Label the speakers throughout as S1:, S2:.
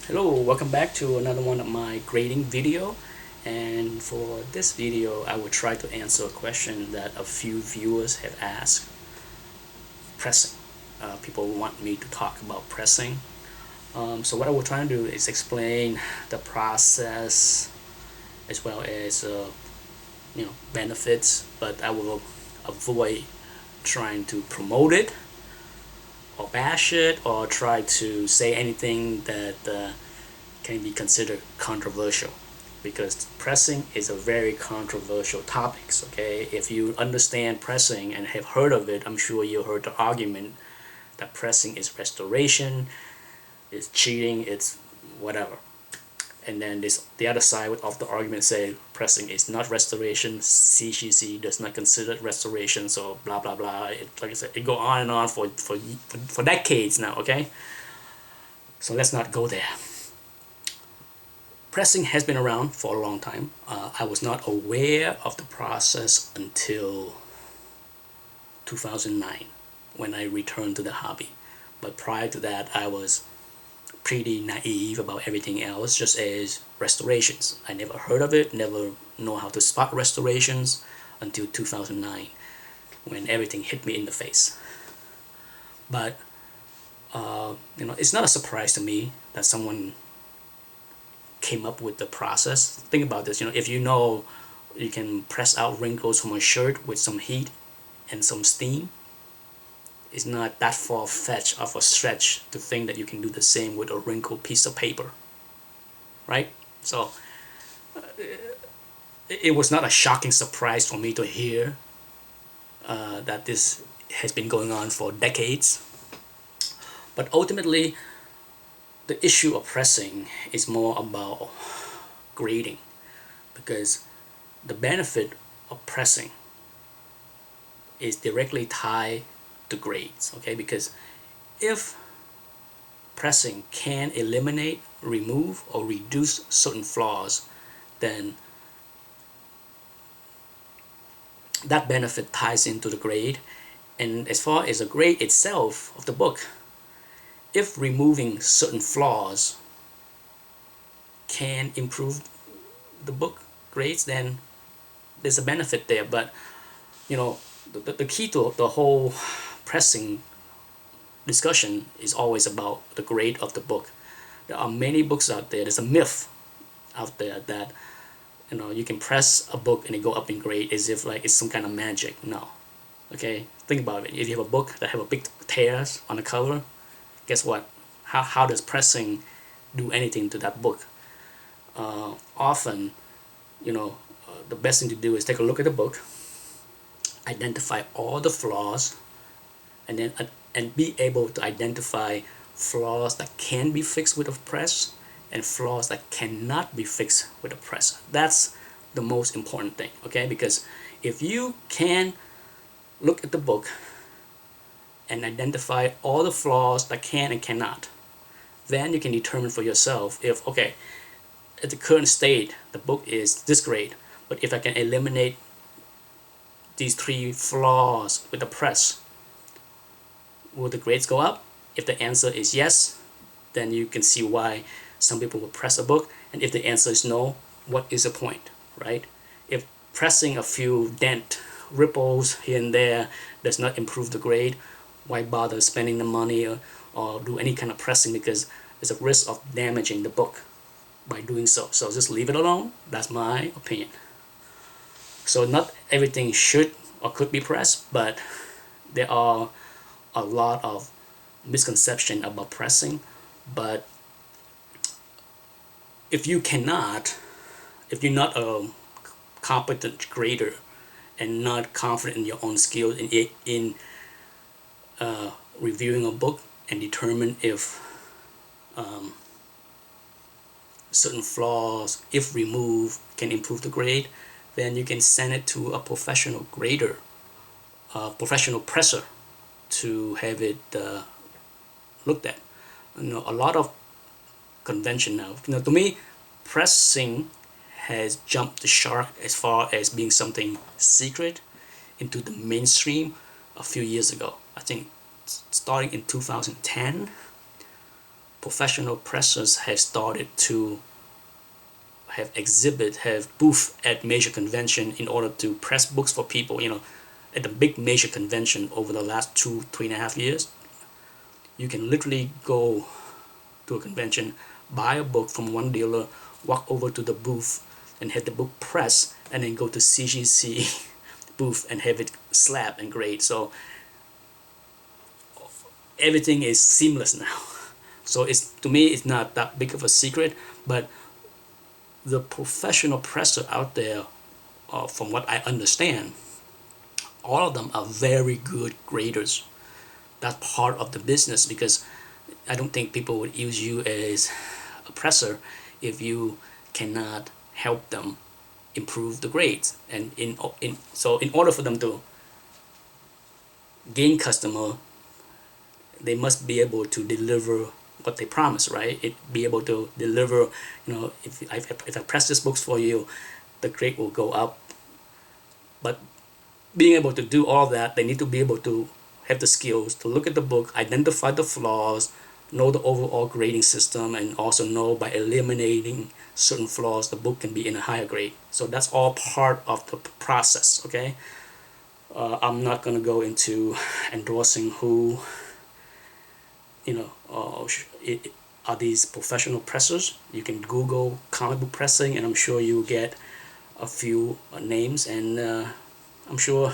S1: Hello, welcome back to another one of my grading video, and for this video I will try to answer a question that a few viewers have asked. Pressing. People want me to talk about pressing. So what I will try to do is explain the process as well as benefits, but I will avoid trying to promote it or bash it or try to say anything that can be considered controversial, because pressing is a very controversial topic. Okay, if you understand pressing and have heard of it, I'm sure you heard the argument that pressing is restoration, it's cheating, it's whatever. And then the other side of the argument say pressing is not restoration, CGC does not consider it restoration, so blah blah blah. Like I said, it go on and on for decades now. Okay, so let's not go there. Pressing has been around for a long time. I was not aware of the process until 2009 when I returned to the hobby. But prior to that, I was pretty naive about everything else, just as restorations. I never heard of it, never know how to spot restorations until 2009 when everything hit me in the face. But it's not a surprise to me that someone came up with the process. Think about this, if you can press out wrinkles from a shirt with some heat and some steam, it's not that far-fetched of a stretch to think that you can do the same with a wrinkled piece of paper, right? So it was not a shocking surprise for me to hear that this has been going on for decades. But ultimately, the issue of pressing is more about grading, because the benefit of pressing is directly tied to grades. Okay, because if pressing can eliminate, remove, or reduce certain flaws, then that benefit ties into the grade. And as far as the grade itself of the book, if removing certain flaws can improve the book grades, then there's a benefit there. But the key to the whole pressing discussion is always about the grade of the book. There are many books out there. There's a myth out there that you can press a book and it go up in grade as if like it's some kind of magic. No. Okay, think about it. If you have a book that have a big tears on the cover, guess what? How does pressing do anything to that book? Often, the best thing to do is take a look at the book, identify all the flaws, and then and be able to identify flaws that can be fixed with a press and flaws that cannot be fixed with a press. That's the most important thing. Okay, because if you can look at the book and identify all the flaws that can and cannot, then you can determine for yourself if, okay, at the current state the book is this grade, but if I can eliminate these 3 flaws with the press, will the grades go up? If the answer is yes, then you can see why some people will press a book. And if the answer is no, what is the point, right? If pressing a few dent ripples here and there does not improve the grade, why bother spending the money or do any kind of pressing, because there's a risk of damaging the book by doing so. So just leave it alone. That's my opinion. So not everything should or could be pressed, but there are a lot of misconception about pressing. But if you're not a competent grader and not confident in your own skills in reviewing a book and determine if certain flaws, if removed, can improve the grade, then you can send it to a professional grader, a professional presser, to have it looked at. A lot of convention now. To me, pressing has jumped the shark as far as being something secret into the mainstream a few years ago. I think starting in 2010, professional pressers have started to have booth at major convention in order to press books for people. At the big major convention over the last 3.5 years, you can literally go to a convention, buy a book from one dealer, walk over to the booth and have the book pressed, and then go to CGC booth and have it slabbed and graded. So everything is seamless now. So to me, it's not that big of a secret, but the professional presser out there, from what I understand, all of them are very good graders. That's part of the business, because I don't think people would use you as a presser if you cannot help them improve the grades. And so in order for them to gain customer, they must be able to deliver what they promise, right? Be able to deliver. If I press these books for you, the grade will go up. But being able to do all that, they need to be able to have the skills to look at the book, identify the flaws, know the overall grading system, and also know by eliminating certain flaws, the book can be in a higher grade. So that's all part of the process, okay? I'm not going to go into endorsing who, are these professional pressers. You can Google comic book pressing, and I'm sure you get a few names, and I'm sure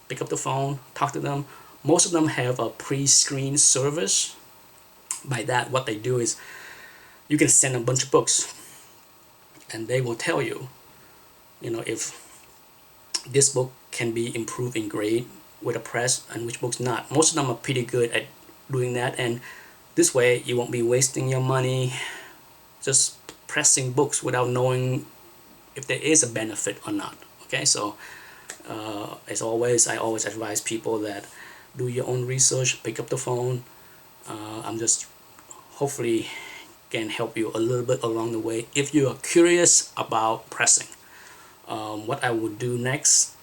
S1: pick up the phone, talk to them. Most of them have a pre-screened service. By that, what they do is you can send a bunch of books, and they will tell you, if this book can be improved in grade with a press and which book's not. Most of them are pretty good at doing that, and this way you won't be wasting your money just pressing books without knowing if there is a benefit or not. Okay, so as always, I always advise people that do your own research, pick up the phone. I'm just hopefully can help you a little bit along the way if you are curious about pressing. What I would do next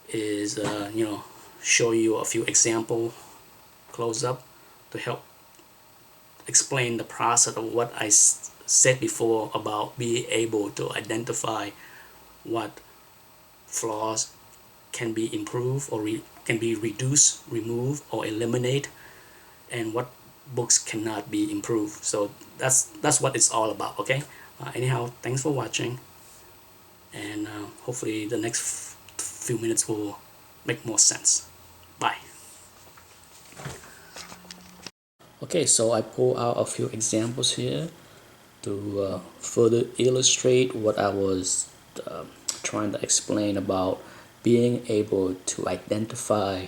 S1: is show you a few example close up to help explain the process of what I said before about being able to identify what flaws can be improved or can be reduced, removed, or eliminate, and what books cannot be improved. So that's what it's all about. Okay. Anyhow, thanks for watching, and hopefully the next few minutes will make more sense. Bye. Okay, so I pull out a few examples here to further illustrate what I was trying to explain about being able to identify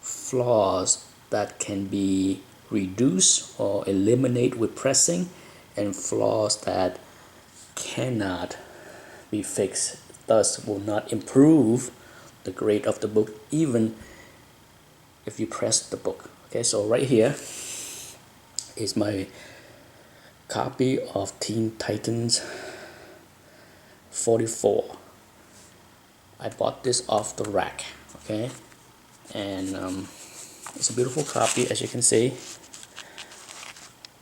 S1: flaws that can be reduced or eliminate with pressing, and flaws that cannot be fixed, thus will not improve the grade of the book even if you press the book. Okay, so right here is my copy of Teen Titans 44. I bought this off the rack, okay, and it's a beautiful copy, as you can see,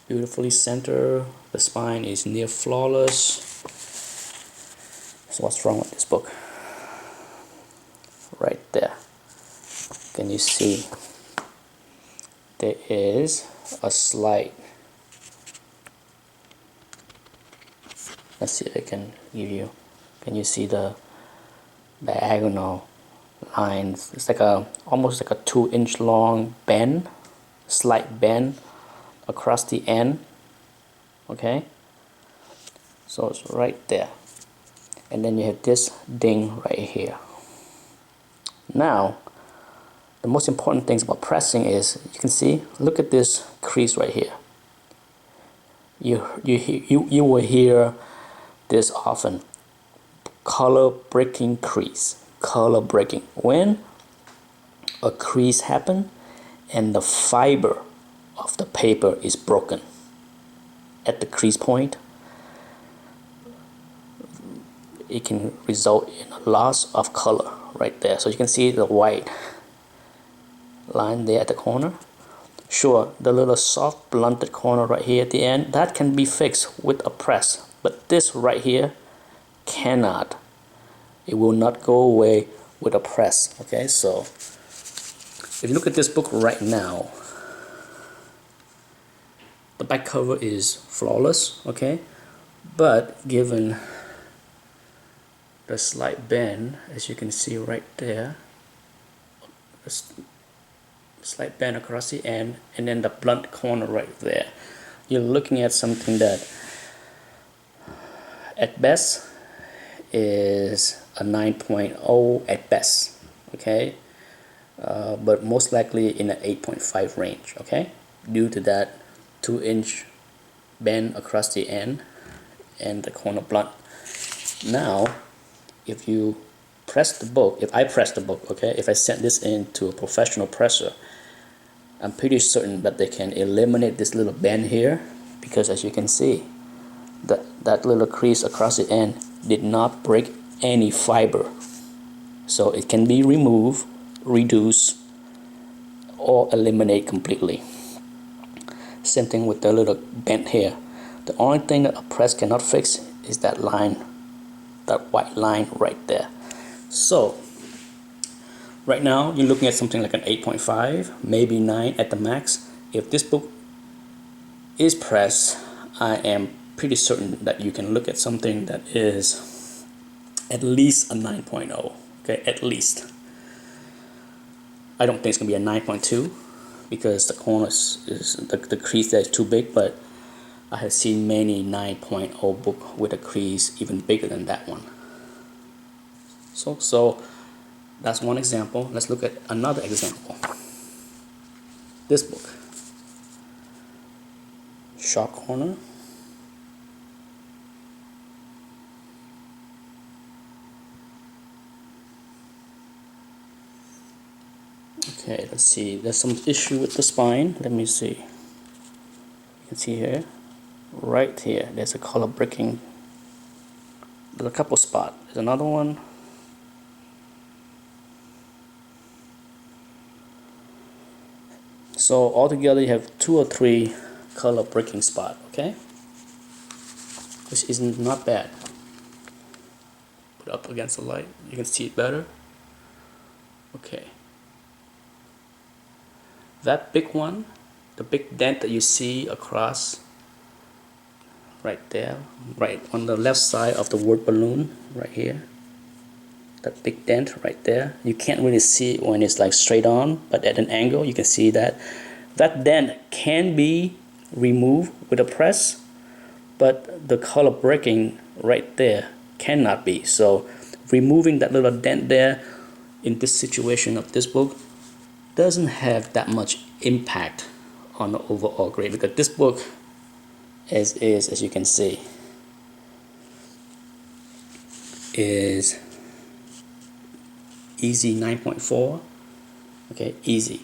S1: beautifully centered. The spine is near flawless. So what's wrong with this book? Right there, can you see there is a slight, let's see if I can give you, can you see the diagonal lines? It's like almost like a 2-inch long bend, slight bend across the end. Okay, so it's right there, and then you have this ding right here. Now the most important things about pressing is, you can see, look at this crease right here. You will hear this often: color breaking crease, color breaking. When a crease happens and the fiber of the paper is broken at the crease point, it can result in a loss of color right there. So you can see the white line there at the corner. Sure, the little soft blunted corner right here at the end, that can be fixed with a press, but this right here cannot. It will not go away with a press. Okay, so if you look at this book right now, the back cover is flawless, okay, but given the slight bend, as you can see right there, a slight bend across the end, and then the blunt corner right there, you're looking at something that at best is a 9.0 at best, okay, but most likely in an 8.5 range, okay, due to that 2-inch bend across the end and the corner blunt. Now if you press the book, if I press the book, okay, if I send this into a professional presser, I'm pretty certain that they can eliminate this little bend here, because as you can see, that little crease across the end did not break any fiber. So it can be removed, reduce, or eliminate completely. Same thing with the little bend here. The only thing that a press cannot fix is that line, that white line right there. So right now you're looking at something like an 8.5, maybe 9 at the max. If this book is pressed, I am pretty certain that you can look at something that is at least a 9.0. Okay, at least. I don't think it's gonna be a 9.2 because the corners is the crease there is too big, but I have seen many 9.0 book with a crease even bigger than that one. So that's one example. Let's look at another example. This book, sharp corner. Okay, let's see. There's some issue with the spine. Let me see. You can see here, right here, there's a color breaking. There's a couple spots. There's another one. So altogether you have 2 or 3 color breaking spots, okay? Which is not bad. Put it up against the light, you can see it better. Okay. That big one, the big dent that you see across right there, right on the left side of the word balloon, right here. That big dent right there, you can't really see it when it's like straight on, but at an angle you can see that. That dent can be removed with a press, but the color breaking right there cannot be. So removing that little dent there in this situation of this book doesn't have that much impact on the overall grade, because this book as you can see is easy 9.4, okay, easy,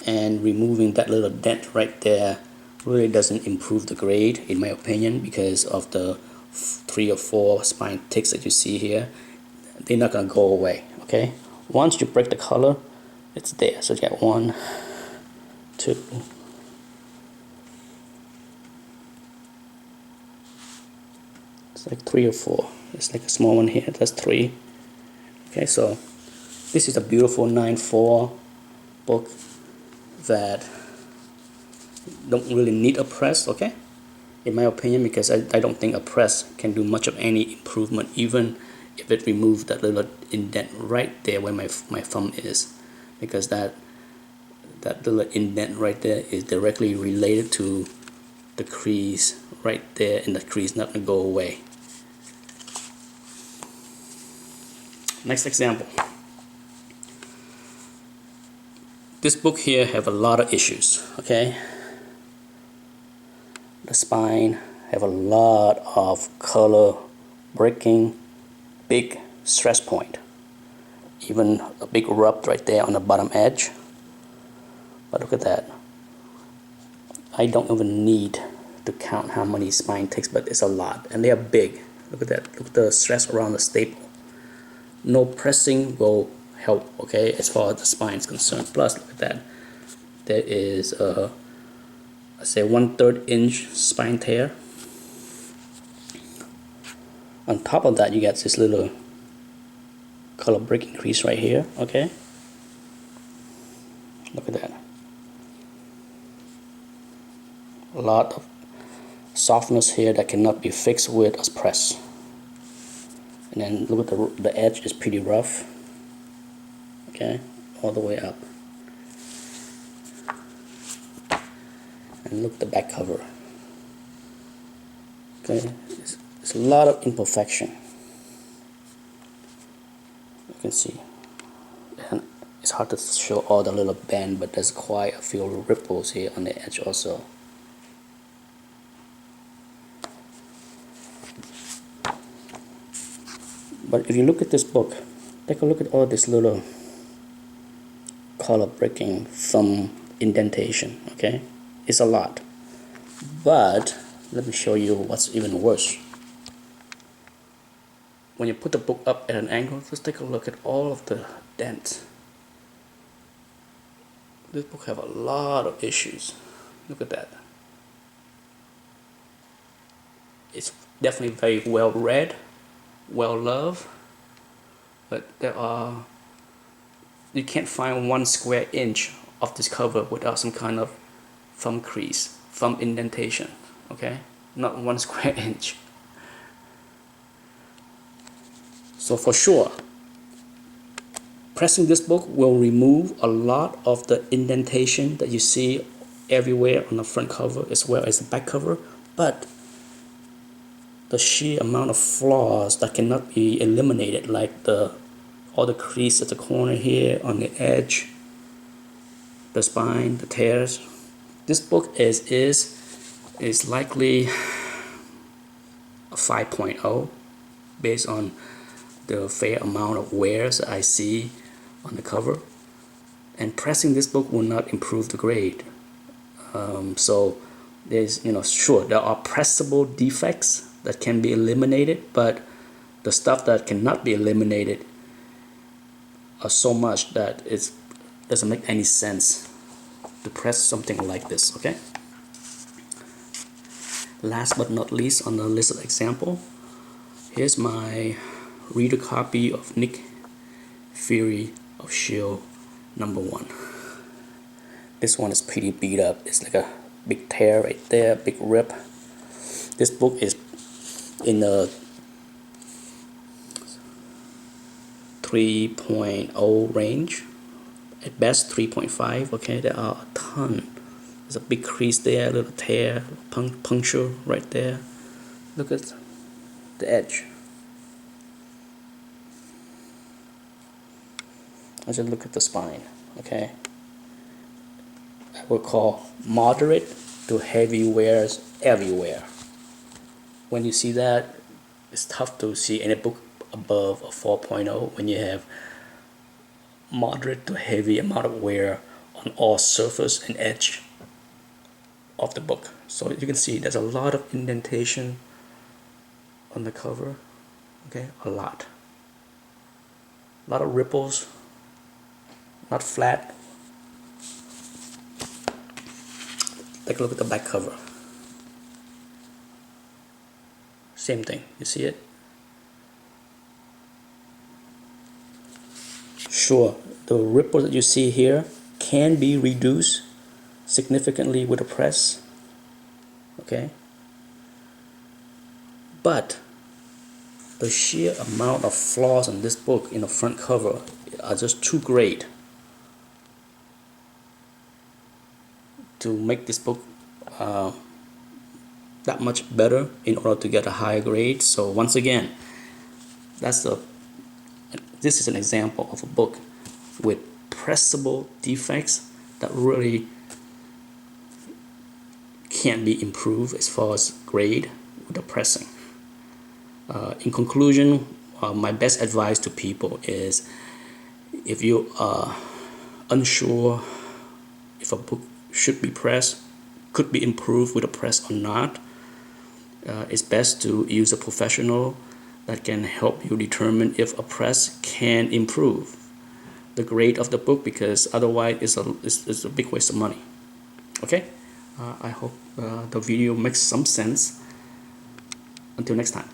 S1: and removing that little dent right there really doesn't improve the grade in my opinion, because of the 3 or 4 spine ticks that you see here. They're not gonna go away, okay? Once you break the color, it's there. So you get 1, 2, it's like 3 or 4. It's like a small one here, that's 3. Okay, so this is a beautiful 9.4 book that don't really need a press, okay, in my opinion, because I don't think a press can do much of any improvement, even if it removes that little indent right there where my thumb is, because that little indent right there is directly related to the crease right there, and the crease not gonna go away. Next example. This book here have a lot of issues, okay? The spine have a lot of color breaking, big stress point, even a big rub right there on the bottom edge. But look at that. I don't even need to count how many spine ticks, but it's a lot, and they are big. Look at that. Look at the stress around the staple. No pressing will help, okay, as far as the spine is concerned. Plus, look at that. there is a, let's say 1/3 inch spine tear. On top of that, you get this little color break increase right here. Okay, look at that. A lot of softness here that cannot be fixed with a press. And then look at the edge is pretty rough. Okay, all the way up. And look at the back cover. Okay, it's a lot of imperfection. You can see, and it's hard to show all the little bend, but there's quite a few ripples here on the edge also. But if you look at this book, take a look at all this little color breaking from indentation. Okay, it's a lot. But let me show you what's even worse. When you put the book up at an angle, just take a look at all of the dents. This book have a lot of issues. Look at that. It's definitely very well read, well loved, but you can't find 1 square inch of this cover without some kind of thumb crease, thumb indentation. Okay, not 1 square inch. So for sure, pressing this book will remove a lot of the indentation that you see everywhere on the front cover as well as the back cover, but the sheer amount of flaws that cannot be eliminated, like all the crease at the corner here, on the edge, the spine, the tears. This book is likely a 5.0 based on the fair amount of wears I see on the cover, and pressing this book will not improve the grade. So there's, sure, there are pressable defects that can be eliminated, but the stuff that cannot be eliminated are so much that it doesn't make any sense to press something like this. Okay, last but not least on the list of example, here's my reader copy of Nick Fury of Shield #1. This one is pretty beat up. It's like a big tear right there, big rip. This book is in the 3.0 range, at best 3.5. Okay, there are a ton. There's a big crease there, a little tear, puncture right there. Look at the edge. Let's just look at the spine. Okay, I would call moderate to heavy wears everywhere. When you see that, it's tough to see any book above a 4.0 when you have moderate to heavy amount of wear on all surface and edge of the book. So you can see there's a lot of indentation on the cover. Okay, a lot of ripples, not flat. Take a look at the back cover. Same thing, you see it? Sure, the ripples that you see here can be reduced significantly with a press. Okay? But the sheer amount of flaws on this book in the front cover are just too great to make this book that much better in order to get a higher grade. So once again, this is an example of a book with pressable defects that really can't be improved as far as grade with the pressing. In conclusion, my best advice to people is, if you are unsure if a book should be pressed, could be improved with a press or not, it's best to use a professional that can help you determine if a press can improve. the grade of the book, because otherwise it's a big waste of money. Okay, I hope the video makes some sense. Until next time.